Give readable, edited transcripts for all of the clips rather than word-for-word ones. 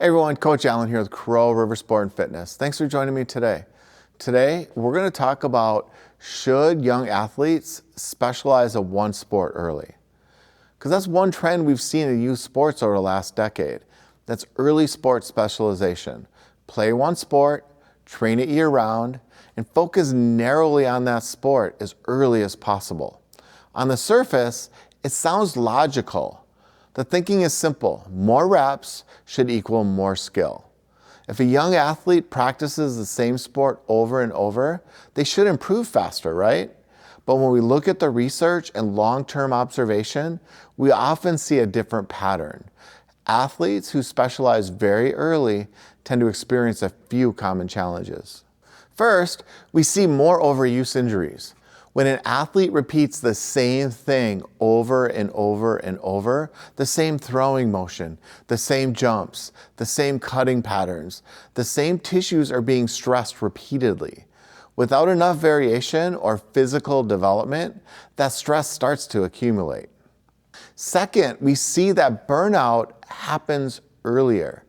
Hey everyone, Coach Allen here with Crow River Sport and Fitness. Thanks for joining me today. Today, we're going to talk about should young athletes specialize in one sport early? Because that's one trend we've seen in youth sports over the last decade. That's early sport specialization. Play one sport, train it year-round, and focus narrowly on that sport as early as possible. On the surface, it sounds logical. The thinking is simple. More reps should equal more skill. If a young athlete practices the same sport over and over, they should improve faster, right? But when we look at the research and long-term observation, we often see a different pattern. Athletes who specialize very early tend to experience a few common challenges. First, we see more overuse injuries. When an athlete repeats the same thing over and over and over, the same throwing motion, the same jumps, the same cutting patterns, the same tissues are being stressed repeatedly. Without enough variation or physical development, that stress starts to accumulate. Second, we see that burnout happens earlier.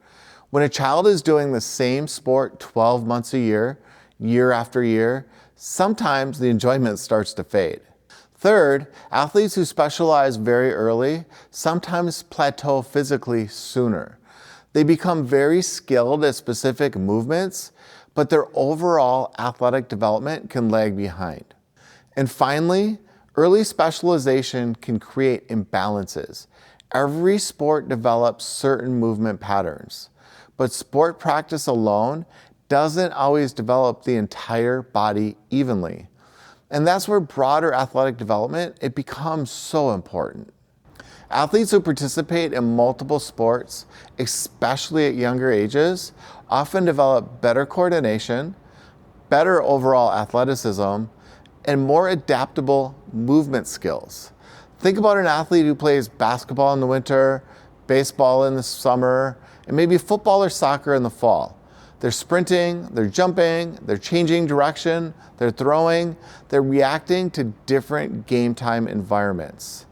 When a child is doing the same sport 12 months a year, year after year, sometimes the enjoyment starts to fade. Third, athletes who specialize very early sometimes plateau physically sooner. They become very skilled at specific movements, but their overall athletic development can lag behind. And finally, early specialization can create imbalances. Every sport develops certain movement patterns, but sport practice alone doesn't always develop the entire body evenly. And that's where broader athletic development, it becomes so important. Athletes who participate in multiple sports, especially at younger ages, often develop better coordination, better overall athleticism, and more adaptable movement skills. Think about an athlete who plays basketball in the winter, baseball in the summer, and maybe football or soccer in the fall. They're sprinting, they're jumping, they're changing direction, they're throwing, they're reacting to different game time environments.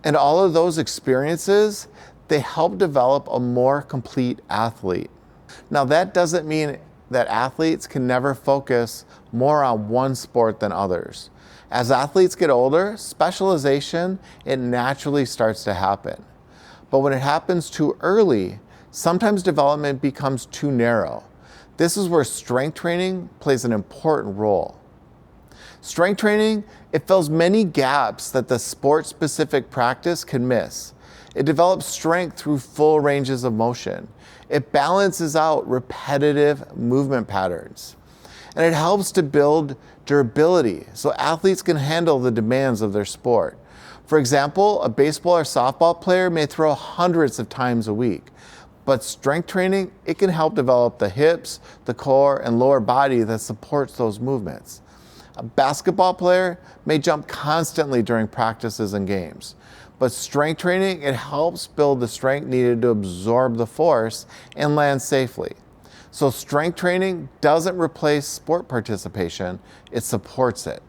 And all of those experiences, they help develop a more complete athlete. Now that doesn't mean that athletes can never focus more on one sport than others. As athletes get older, specialization, it naturally starts to happen. But when it happens too early, sometimes development becomes too narrow. This is where strength training plays an important role. Strength training, it fills many gaps that the sport-specific practice can miss. It develops strength through full ranges of motion. It balances out repetitive movement patterns. And it helps to build durability so athletes can handle the demands of their sport. For example, a baseball or softball player may throw hundreds of times a week. But strength training, it can help develop the hips, the core, and lower body that supports those movements. A basketball player may jump constantly during practices and games. But strength training, it helps build the strength needed to absorb the force and land safely. So strength training doesn't replace sport participation, it supports it.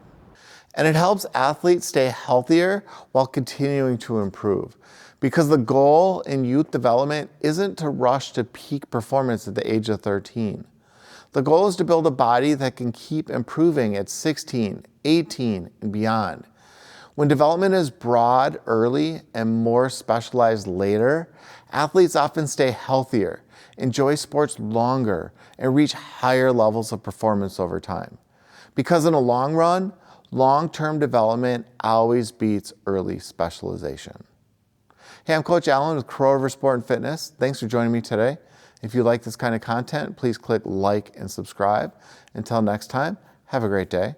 And it helps athletes stay healthier while continuing to improve. Because the goal in youth development isn't to rush to peak performance at the age of 13. The goal is to build a body that can keep improving at 16, 18, and beyond. When development is broad early and more specialized later, athletes often stay healthier, enjoy sports longer, and reach higher levels of performance over time. Because in the long run, long-term development always beats early specialization. Hey, I'm Coach Allen with Crow River Sport and Fitness. Thanks for joining me today. If you like this kind of content, please click like and subscribe. Until next time, have a great day.